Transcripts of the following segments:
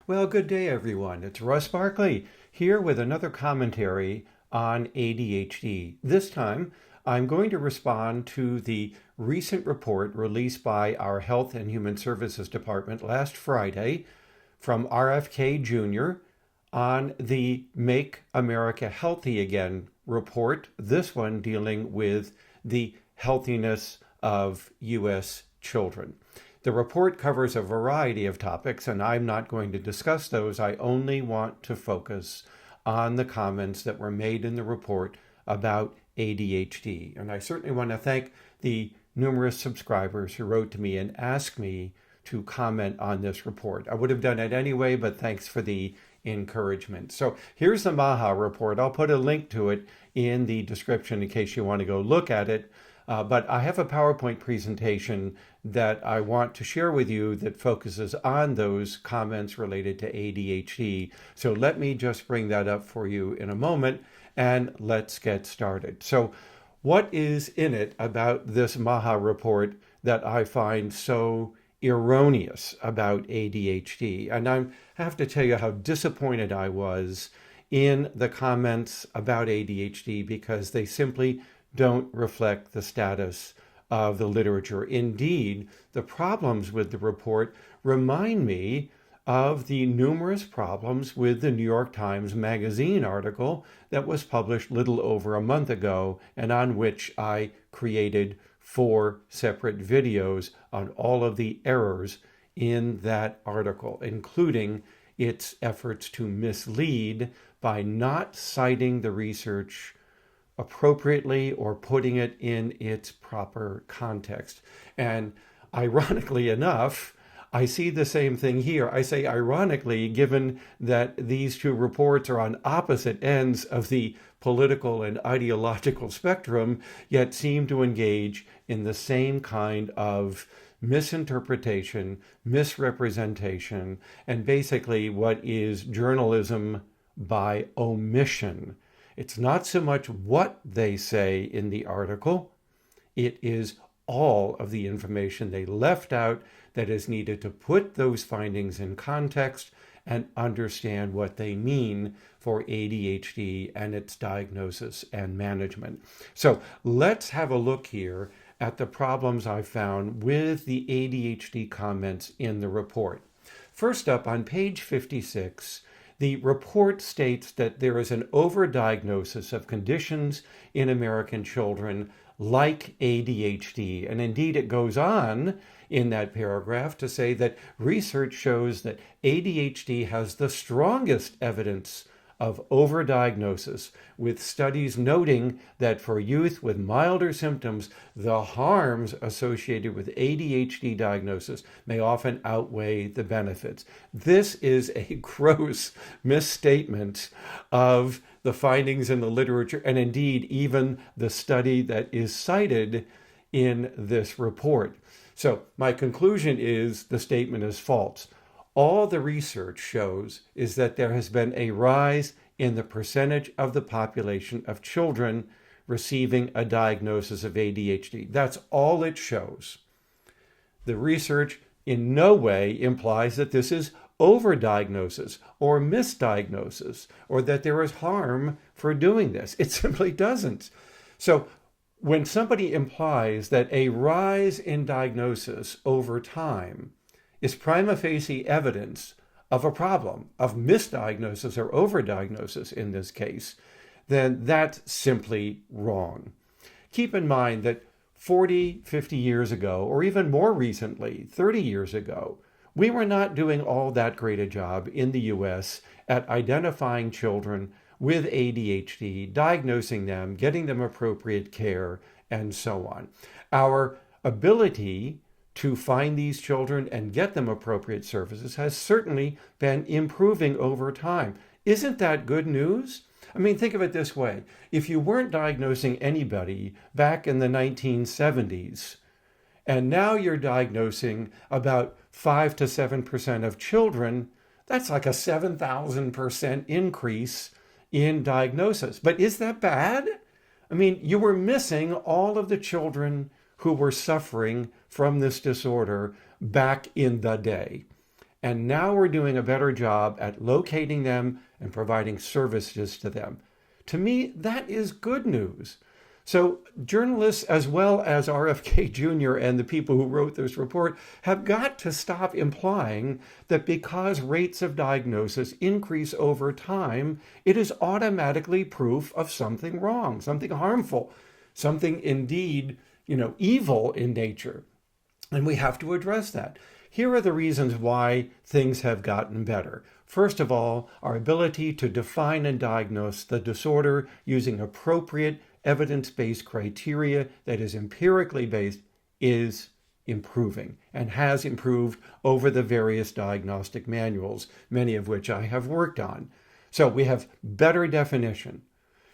Well, good day, everyone. It's Russ Barkley here with another commentary on ADHD. This time, I'm going to respond to the recent report released by our Health and Human Services Department last Friday from RFK Jr. on the Make America Healthy Again report, this one dealing with the healthiness of US children. The report covers a variety of topics, and I'm not going to discuss those. I only want to focus on the comments that were made in the report about ADHD. And I certainly want to thank the numerous subscribers who wrote to me and asked me to comment on this report. I would have done it anyway, but thanks for the encouragement. So here's the MAHA report. I'll put a link to it in the description in case you want to go look at it. But I have a PowerPoint presentation that I want to share with you that focuses on those comments related to ADHD. So let me just bring that up for you in a moment and let's get started. So what is in it about this MAHA report that I find so erroneous about ADHD? And I have to tell you how disappointed I was in the comments about ADHD because they simply don't reflect the status of the literature. Indeed, the problems with the report remind me of the numerous problems with the New York Times Magazine article that was published little over a month ago and on which I created 4 separate videos on all of the errors in that article, including its efforts to mislead by not citing the research appropriately or putting it in its proper context. And ironically enough, I see the same thing here. I say ironically, given that these two reports are on opposite ends of the political and ideological spectrum, yet seem to engage in the same kind of misinterpretation, misrepresentation, and basically what is journalism by omission. It's not so much what they say in the article, it is all of the information they left out that is needed to put those findings in context and understand what they mean for ADHD and its diagnosis and management. So let's have a look here at the problems I found with the ADHD comments in the report. First up, on page 56, the report states that there is an overdiagnosis of conditions in American children like ADHD. And indeed, it goes on in that paragraph to say that research shows that ADHD has the strongest evidence of overdiagnosis, with studies noting that for youth with milder symptoms, the harms associated with ADHD diagnosis may often outweigh the benefits. This is a gross misstatement of the findings in the literature, and indeed even the study that is cited in this report. So my conclusion is the statement is false. All the research shows is that there has been a rise in the percentage of the population of children receiving a diagnosis of ADHD. That's all it shows. The research in no way implies that this is overdiagnosis or misdiagnosis or that there is harm for doing this. It simply doesn't. So when somebody implies that a rise in diagnosis over time is prima facie evidence of a problem, of misdiagnosis or overdiagnosis in this case, then that's simply wrong. Keep in mind that 40, 50 years ago, or even more recently, 30 years ago, we were not doing all that great a job in the US at identifying children with ADHD, diagnosing them, getting them appropriate care, and so on. Our ability to find these children and get them appropriate services has certainly been improving over time. Isn't that good news? I mean, think of it this way. If you weren't diagnosing anybody back in the 1970s, and now you're diagnosing about 5 to 7% of children, that's like a 7,000% increase in diagnosis. But is that bad? I mean, you were missing all of the children who were suffering from this disorder back in the day. And now we're doing a better job at locating them and providing services to them. To me, that is good news. So journalists, as well as RFK Jr. and the people who wrote this report, have got to stop implying that because rates of diagnosis increase over time, it is automatically proof of something wrong, something harmful, something indeed, evil in nature. And we have to address that. Here are the reasons why things have gotten better. First of all, our ability to define and diagnose the disorder using appropriate evidence-based criteria that is empirically based is improving and has improved over the various diagnostic manuals, many of which I have worked on. So we have better definition.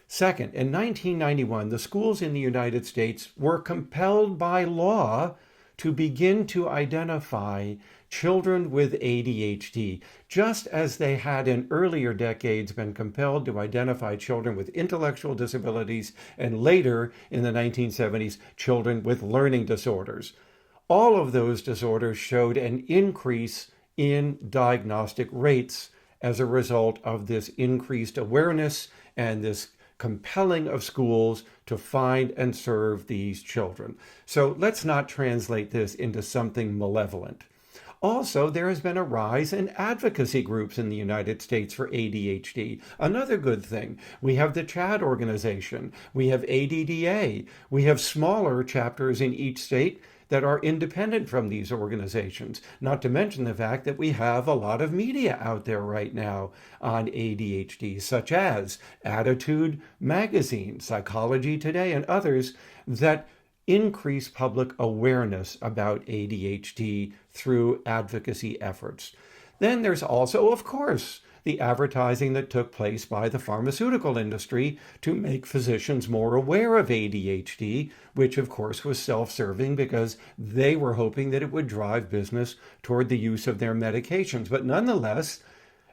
Second, in 1991, the schools in the United States were compelled by law to begin to identify children with ADHD, just as they had in earlier decades been compelled to identify children with intellectual disabilities and later in the 1970s, children with learning disorders. All of those disorders showed an increase in diagnostic rates as a result of this increased awareness and this compelling of schools to find and serve these children. So let's not translate this into something malevolent. Also, there has been a rise in advocacy groups in the United States for ADHD. Another good thing. We have the CHAD organization. We have ADDA. We have smaller chapters in each state that are independent from these organizations, not to mention the fact that we have a lot of media out there right now on ADHD, such as Attitude Magazine, Psychology Today, and others that increase public awareness about ADHD through advocacy efforts. Then there's also, of course, the advertising that took place by the pharmaceutical industry to make physicians more aware of ADHD, which of course was self-serving because they were hoping that it would drive business toward the use of their medications. But nonetheless,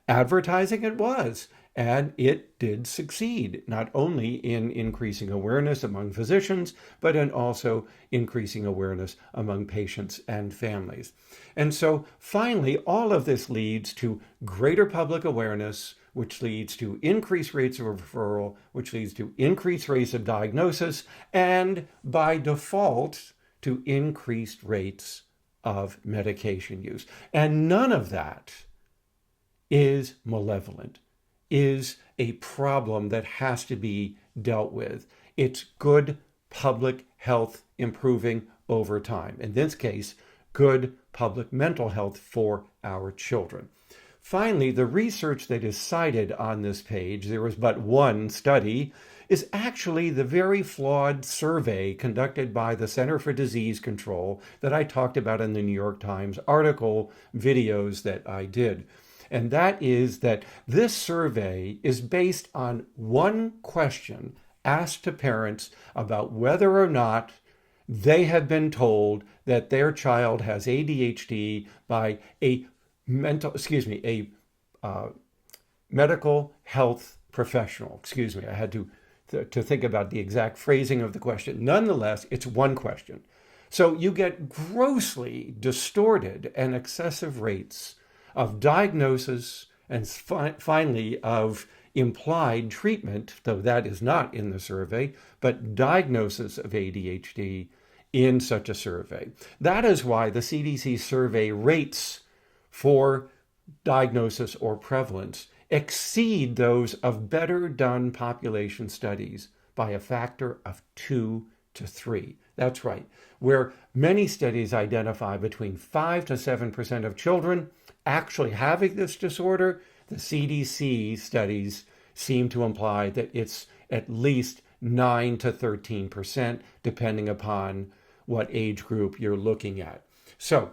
advertising it was. And it did succeed, not only in increasing awareness among physicians, but in also increasing awareness among patients and families. And so finally, all of this leads to greater public awareness, which leads to increased rates of referral, which leads to increased rates of diagnosis, and by default, to increased rates of medication use. And none of that is malevolent, is a problem that has to be dealt with. It's good public health improving over time. In this case, good public mental health for our children. Finally, the research that is cited on this page, there was but one study, is actually the very flawed survey conducted by the Center for Disease Control that I talked about in the New York Times article videos that I did. And that is that this survey is based on one question asked to parents about whether or not they have been told that their child has ADHD by a medical health professional. I had to think about the exact phrasing of the question. Nonetheless, it's one question. So you get grossly distorted and excessive rates of diagnosis and finally of implied treatment, though that is not in the survey, but diagnosis of ADHD in such a survey. That is why the CDC survey rates for diagnosis or prevalence exceed those of better done population studies by a factor of 2 to 3. That's right, where many studies identify between 5 to 7% of children actually having this disorder, the CDC studies seem to imply that it's at least 9 to 13%, depending upon what age group you're looking at. So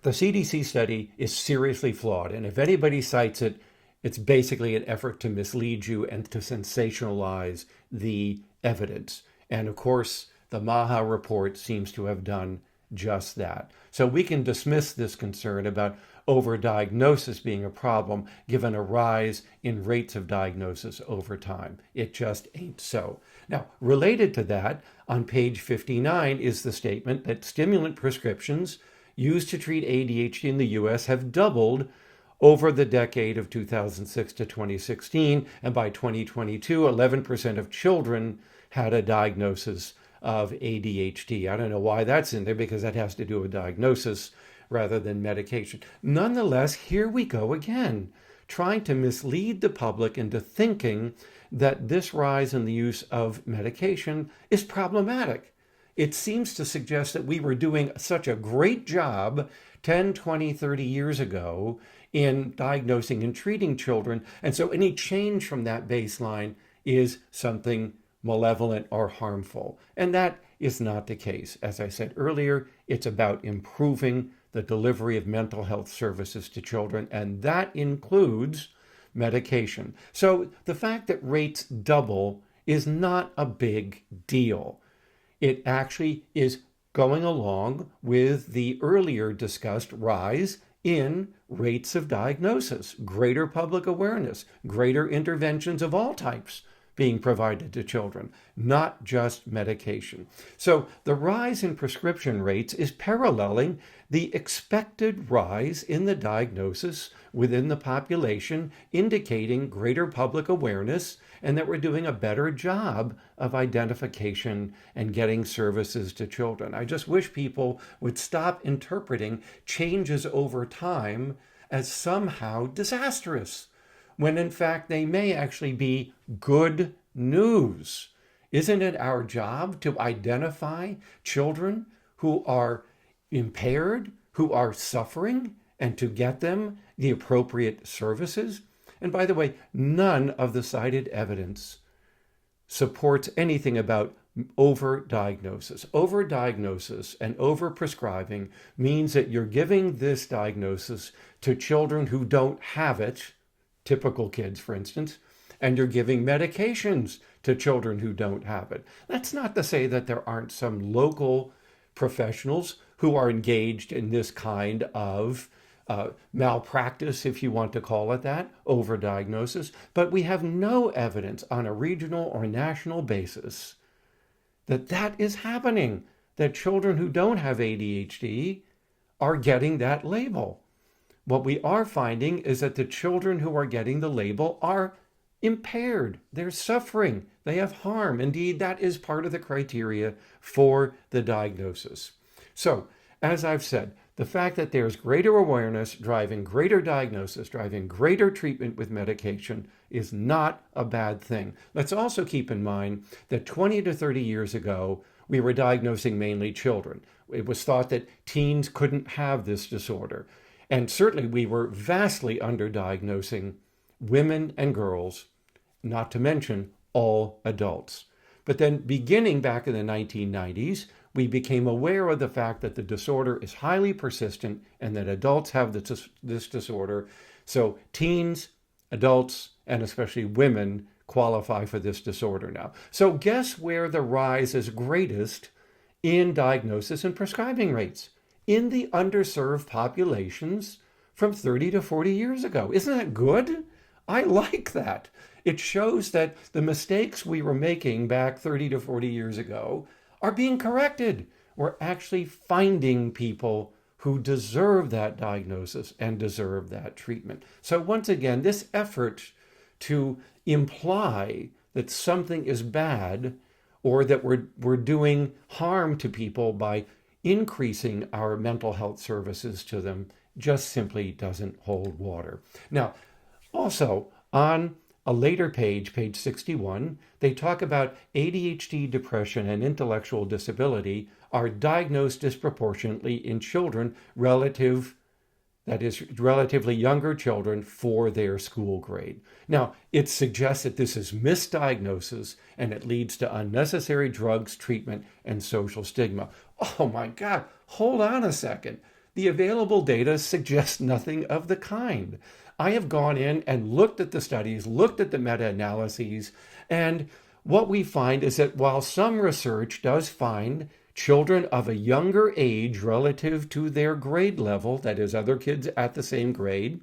the CDC study is seriously flawed, and if anybody cites it, it's basically an effort to mislead you and to sensationalize the evidence. And of course, the MAHA report seems to have done just that. So we can dismiss this concern about overdiagnosis being a problem given a rise in rates of diagnosis over time. It just ain't so. Now, related to that, on page 59 is the statement that stimulant prescriptions used to treat ADHD in the US have doubled over the decade of 2006 to 2016. And by 2022, 11% of children had a diagnosis of ADHD. I don't know why that's in there, because that has to do with diagnosis rather than medication. Nonetheless, here we go again, trying to mislead the public into thinking that this rise in the use of medication is problematic. It seems to suggest that we were doing such a great job 10, 20, 30 years ago in diagnosing and treating children. And so any change from that baseline is something malevolent or harmful. And that is not the case. As I said earlier, it's about improving the delivery of mental health services to children, and that includes medication. So the fact that rates double is not a big deal. It actually is going along with the earlier discussed rise in rates of diagnosis, greater public awareness, greater interventions of all types being provided to children, not just medication. So the rise in prescription rates is paralleling the expected rise in the diagnosis within the population, indicating greater public awareness and that we're doing a better job of identification and getting services to children. I just wish people would stop interpreting changes over time as somehow disastrous, when in fact they may actually be good news. Isn't it our job to identify children who are impaired, who are suffering, and to get them the appropriate services? And by the way, none of the cited evidence supports anything about overdiagnosis. Overdiagnosis and overprescribing means that you're giving this diagnosis to children who don't have it, typical kids, for instance, and you're giving medications to children who don't have it. That's not to say that there aren't some local professionals who are engaged in this kind of malpractice, if you want to call it that, overdiagnosis, but we have no evidence on a regional or national basis that that is happening, that children who don't have ADHD are getting that label. What we are finding is that the children who are getting the label are impaired. They're suffering. They have harm. Indeed, that is part of the criteria for the diagnosis. So, as I've said, the fact that there's greater awareness driving greater diagnosis, driving greater treatment with medication is not a bad thing. Let's also keep in mind that 20 to 30 years ago, we were diagnosing mainly children. It was thought that teens couldn't have this disorder. And certainly we were vastly underdiagnosing women and girls, not to mention all adults. But then beginning back in the 1990s, we became aware of the fact that the disorder is highly persistent and that adults have this disorder. So teens, adults, and especially women qualify for this disorder now. So guess where the rise is greatest in diagnosis and prescribing rates? In the underserved populations from 30 to 40 years ago. Isn't that good? I like that. It shows that the mistakes we were making back 30 to 40 years ago are being corrected. We're actually finding people who deserve that diagnosis and deserve that treatment. So once again, this effort to imply that something is bad or that we're doing harm to people by increasing our mental health services to them just simply doesn't hold water. Now, also on a later page, page 61, they talk about ADHD, depression, and intellectual disability are diagnosed disproportionately in children relatively younger children for their school grade. Now, it suggests that this is misdiagnosis and it leads to unnecessary drugs, treatment, and social stigma. Oh my God, hold on a second. The available data suggests nothing of the kind. I have gone in and looked at the studies, looked at the meta-analyses, and what we find is that while some research does find children of a younger age relative to their grade level, that is, other kids at the same grade,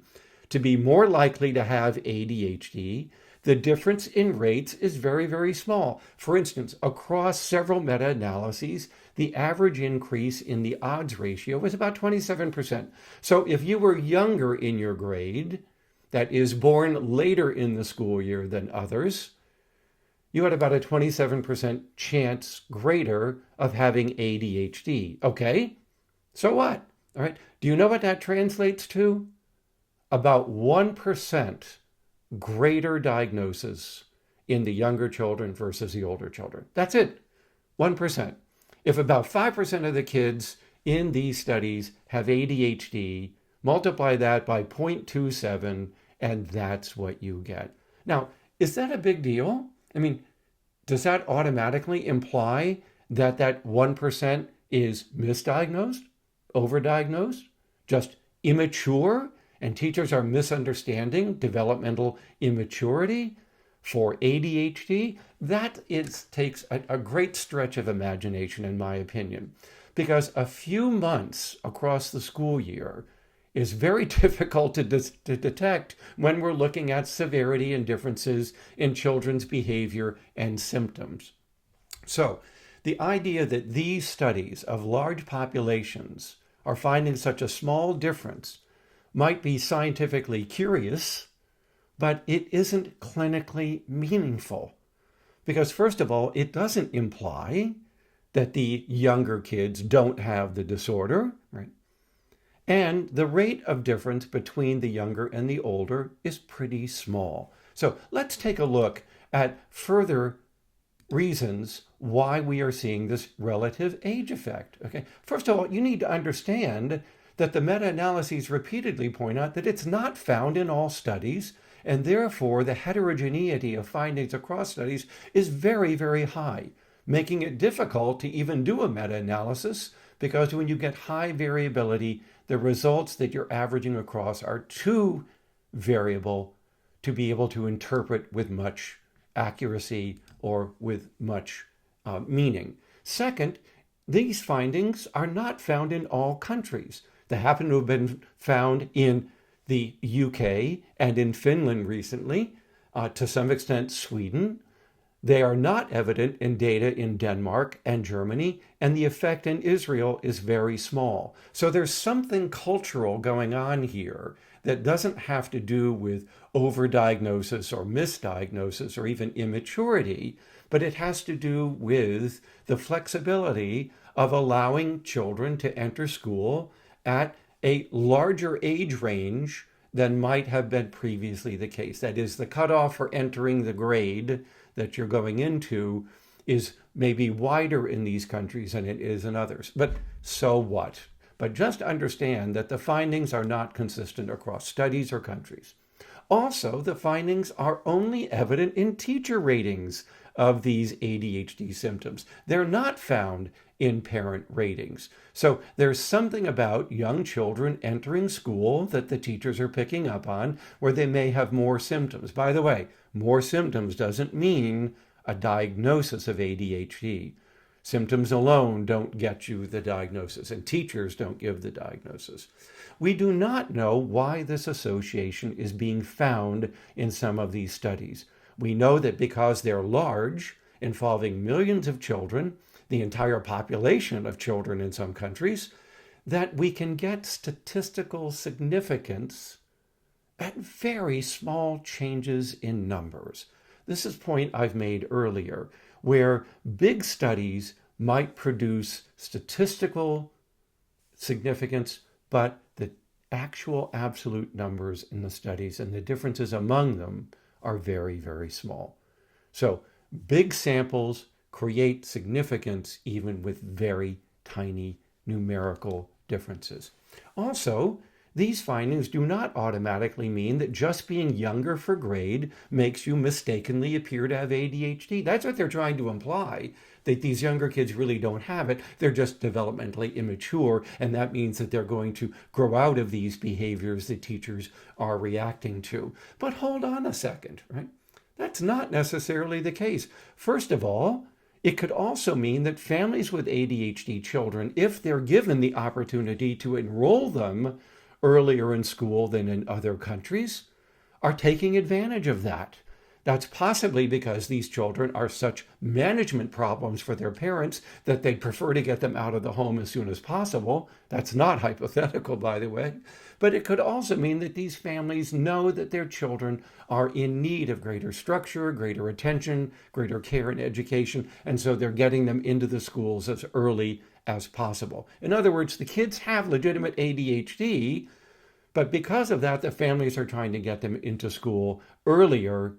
to be more likely to have ADHD, the difference in rates is very, very small. For instance, across several meta-analyses, the average increase in the odds ratio was about 27%. So if you were younger in your grade, that is born later in the school year than others, you had about a 27% chance greater of having ADHD. Okay, so what? All right, do you know what that translates to? About 1% greater diagnosis in the younger children versus the older children. That's it, 1%. If about 5% of the kids in these studies have ADHD, multiply that by 0.27, and that's what you get. Now, is that a big deal? I mean, does that automatically imply that that 1% is misdiagnosed, overdiagnosed, just immature, and teachers are misunderstanding developmental immaturity for ADHD? That takes a great stretch of imagination, in my opinion, because a few months across the school year is very difficult to detect when we're looking at severity and differences in children's behavior and symptoms. So the idea that these studies of large populations are finding such a small difference might be scientifically curious, but it isn't clinically meaningful. Because first of all, it doesn't imply that the younger kids don't have the disorder, right? And the rate of difference between the younger and the older is pretty small. So let's take a look at further reasons why we are seeing this relative age effect. Okay, first of all, you need to understand that the meta-analyses repeatedly point out that it's not found in all studies, and therefore the heterogeneity of findings across studies is very, very high, making it difficult to even do a meta-analysis, because when you get high variability, the results that you're averaging across are too variable to be able to interpret with much accuracy or with much meaning. Second, these findings are not found in all countries. They happen to have been found in the UK and in Finland recently, to some extent Sweden. They are not evident in data in Denmark and Germany, and the effect in Israel is very small. So there's something cultural going on here that doesn't have to do with overdiagnosis or misdiagnosis or even immaturity, but it has to do with the flexibility of allowing children to enter school at a larger age range than might have been previously the case. That is, the cutoff for entering the grade that you're going into is maybe wider in these countries than it is in others. But so what? But just understand that the findings are not consistent across studies or countries. Also, the findings are only evident in teacher ratings of these ADHD symptoms. They're not found in parent ratings. So there's something about young children entering school that the teachers are picking up on where they may have more symptoms. By the way, more symptoms doesn't mean a diagnosis of ADHD. Symptoms alone don't get you the diagnosis, and teachers don't give the diagnosis. We do not know why this association is being found in some of these studies. We know that because they're large, involving millions of children, the entire population of children in some countries, that we can get statistical significance at very small changes in numbers. This is a point I've made earlier, where big studies might produce statistical significance, but the actual absolute numbers in the studies and the differences among them are very, very small. So big samples create significance even with very tiny numerical differences. Also, these findings do not automatically mean that just being younger for grade makes you mistakenly appear to have ADHD. That's what they're trying to imply, that these younger kids really don't have it. They're just developmentally immature, and that means that they're going to grow out of these behaviors that teachers are reacting to. But hold on a second, right? That's not necessarily the case. First of all, it could also mean that families with ADHD children, if they're given the opportunity to enroll them earlier in school than in other countries, are taking advantage of that. That's possibly because these children are such management problems for their parents that they'd prefer to get them out of the home as soon as possible. That's not hypothetical, by the way. But it could also mean that these families know that their children are in need of greater structure, greater attention, greater care and education, and so they're getting them into the schools as early as possible. In other words, the kids have legitimate ADHD, but because of that, the families are trying to get them into school earlier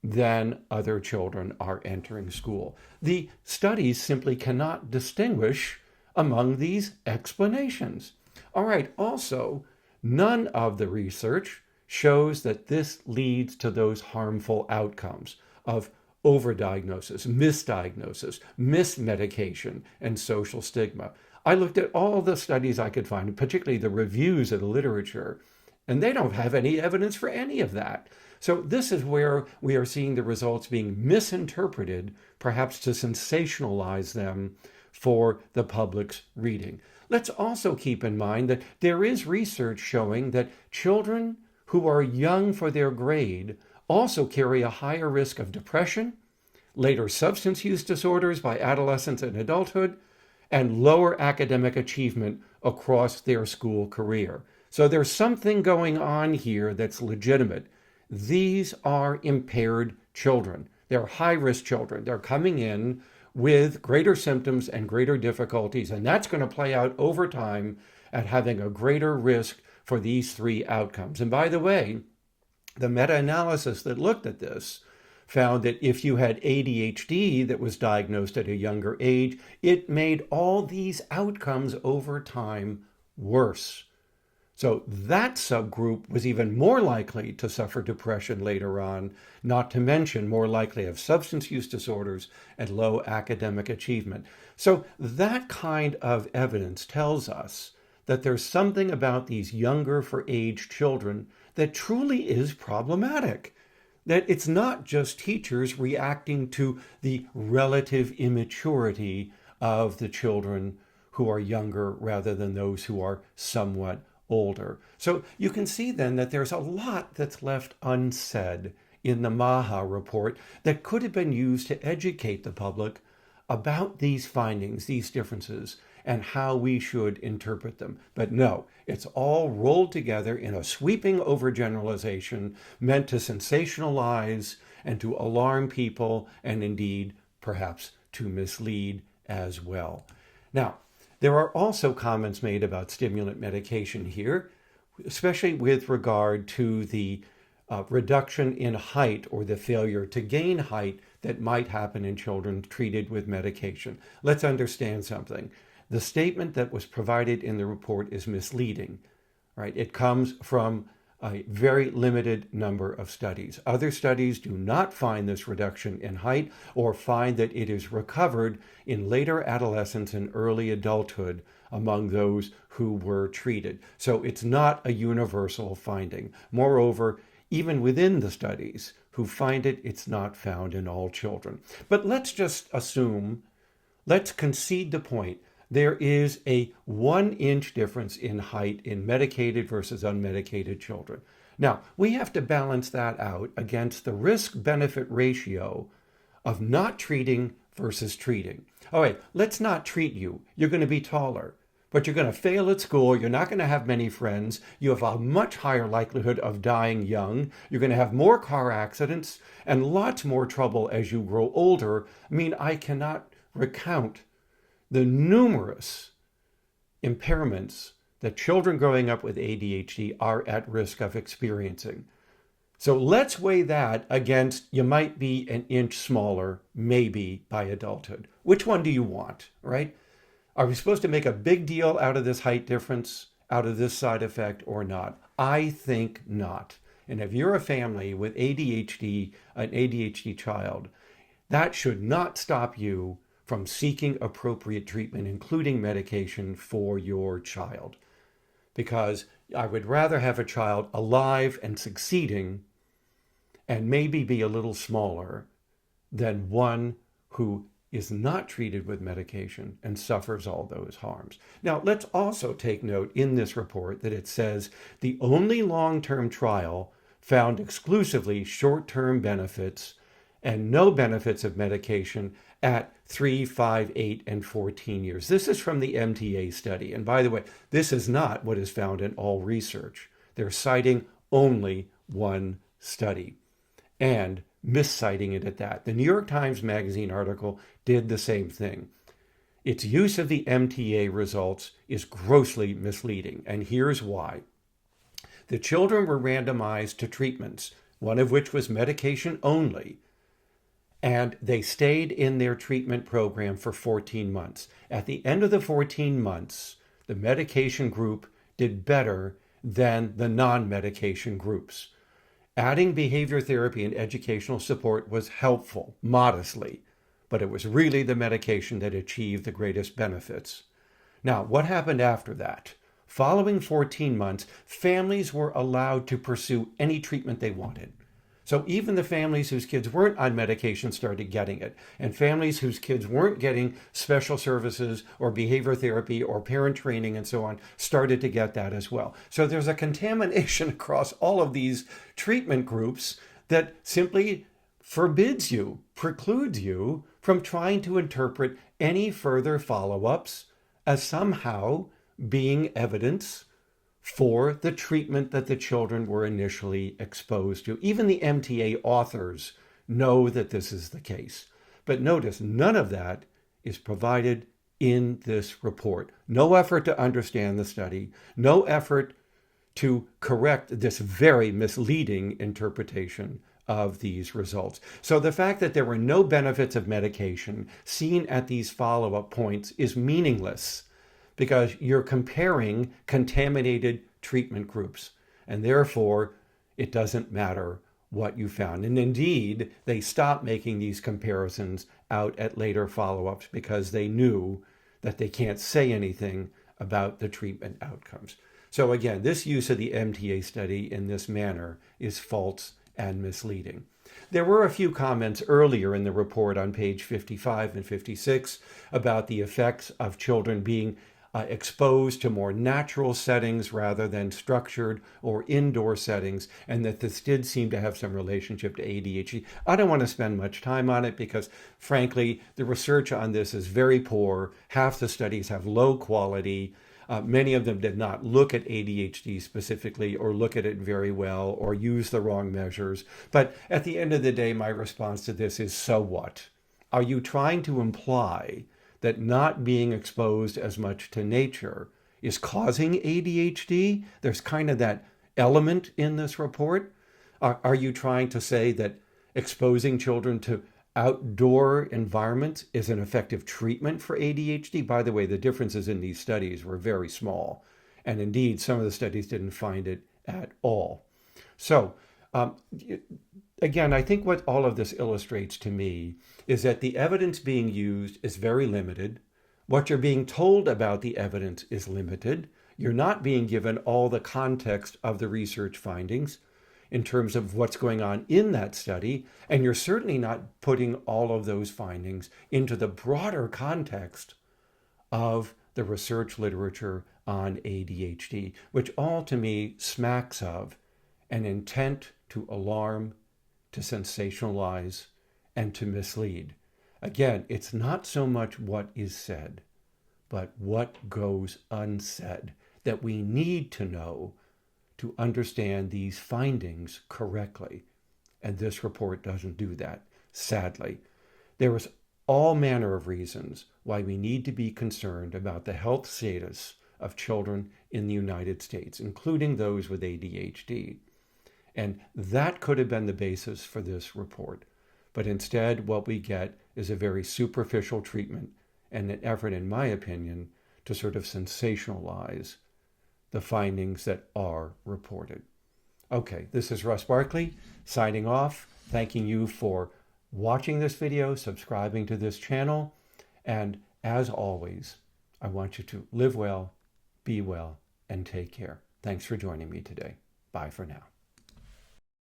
than other children are entering school. The studies simply cannot distinguish among these explanations. All right, also, none of the research shows that this leads to those harmful outcomes of overdiagnosis, misdiagnosis, mismedication, and social stigma. I looked at all the studies I could find, particularly the reviews of the literature, and they don't have any evidence for any of that. So this is where we are seeing the results being misinterpreted, perhaps to sensationalize them for the public's reading. Let's also keep in mind that there is research showing that children who are young for their grade also carry a higher risk of depression, later substance use disorders by adolescence and adulthood, and lower academic achievement across their school career. So there's something going on here that's legitimate. These are impaired children. They're high-risk children. They're coming in with greater symptoms and greater difficulties, and that's going to play out over time at having a greater risk for these three outcomes. And by the way, the meta-analysis that looked at this found that if you had ADHD that was diagnosed at a younger age, it made all these outcomes over time worse. So that subgroup was even more likely to suffer depression later on, not to mention more likely of substance use disorders and low academic achievement. So that kind of evidence tells us that there's something about these younger for age children that truly is problematic. That it's not just teachers reacting to the relative immaturity of the children who are younger rather than those who are somewhat older. So you can see then that there's a lot that's left unsaid in the MAHA report that could have been used to educate the public about these findings, these differences, and how we should interpret them. But no, it's all rolled together in a sweeping overgeneralization meant to sensationalize and to alarm people and indeed perhaps to mislead as well. Now, there are also comments made about stimulant medication here, especially with regard to the reduction in height or the failure to gain height that might happen in children treated with medication. Let's understand something. The statement that was provided in the report is misleading, right? It comes from a very limited number of studies. Other studies do not find this reduction in height or find that it is recovered in later adolescence and early adulthood among those who were treated. So it's not a universal finding. Moreover, even within the studies who find it, it's not found in all children. But let's just assume, let's concede the point. There is a 1-inch difference in height in medicated versus unmedicated children. Now, we have to balance that out against the risk-benefit ratio of not treating versus treating. All right, let's not treat you. You're going to be taller, but you're going to fail at school. You're not going to have many friends. You have a much higher likelihood of dying young. You're going to have more car accidents and lots more trouble as you grow older. I mean, I cannot recount the numerous impairments that children growing up with ADHD are at risk of experiencing. So let's weigh that against you might be an inch smaller, maybe by adulthood. Which one do you want, right? Are we supposed to make a big deal out of this height difference, out of this side effect or not? I think not. And if you're a family with ADHD, an ADHD child, that should not stop you from seeking appropriate treatment, including medication for your child. Because I would rather have a child alive and succeeding and maybe be a little smaller than one who is not treated with medication and suffers all those harms. Now, let's also take note in this report that it says the only long-term trial found exclusively short-term benefits and no benefits of medication at 3, 5, 8, and 14 years. This is from the MTA study. And by the way, this is not what is found in all research. They're citing only one study and misciting it at that. The New York Times Magazine article did the same thing. Its use of the MTA results is grossly misleading, and here's why. The children were randomized to treatments, one of which was medication only, and they stayed in their treatment program for 14 months. At the end of the 14 months, the medication group did better than the non-medication groups. Adding behavior therapy and educational support was helpful, modestly, but it was really the medication that achieved the greatest benefits. Now, what happened after that? Following 14 months, families were allowed to pursue any treatment they wanted. So even the families whose kids weren't on medication started getting it. And families whose kids weren't getting special services or behavior therapy or parent training and so on started to get that as well. So there's a contamination across all of these treatment groups that simply forbids you, precludes you from trying to interpret any further follow-ups as somehow being evidence for the treatment that the children were initially exposed to. Even the MTA authors know that this is the case. But notice, none of that is provided in this report. No effort to understand the study, no effort to correct this very misleading interpretation of these results. So the fact that there were no benefits of medication seen at these follow-up points is meaningless, because you're comparing contaminated treatment groups, and therefore it doesn't matter what you found. And indeed, they stopped making these comparisons out at later follow-ups because they knew that they can't say anything about the treatment outcomes. So again, this use of the MTA study in this manner is false and misleading. There were a few comments earlier in the report on page 55 and 56 about the effects of children being exposed to more natural settings rather than structured or indoor settings, and that this did seem to have some relationship to ADHD. I don't want to spend much time on it because, frankly, the research on this is very poor. Half the studies have low quality. Many of them did not look at ADHD specifically or look at it very well or use the wrong measures. But at the end of the day, my response to this is, so what? Are you trying to imply that not being exposed as much to nature is causing ADHD? There's kind of that element in this report. Are you trying to say that exposing children to outdoor environments is an effective treatment for ADHD? By the way, the differences in these studies were very small. And indeed, some of the studies didn't find it at all. So again, I think what all of this illustrates to me is that the evidence being used is very limited. What you're being told about the evidence is limited. You're not being given all the context of the research findings in terms of what's going on in that study, and you're certainly not putting all of those findings into the broader context of the research literature on ADHD, which all to me smacks of an intent to alarm, to sensationalize, and to mislead. Again, it's not so much what is said, but what goes unsaid that we need to know to understand these findings correctly. And this report doesn't do that, sadly. There is all manner of reasons why we need to be concerned about the health status of children in the United States, including those with ADHD. And that could have been the basis for this report. But instead, what we get is a very superficial treatment and an effort, in my opinion, to sort of sensationalize the findings that are reported. Okay, this is Russ Barkley signing off, thanking you for watching this video, subscribing to this channel, and as always, I want you to live well, be well, and take care. Thanks for joining me today. Bye for now.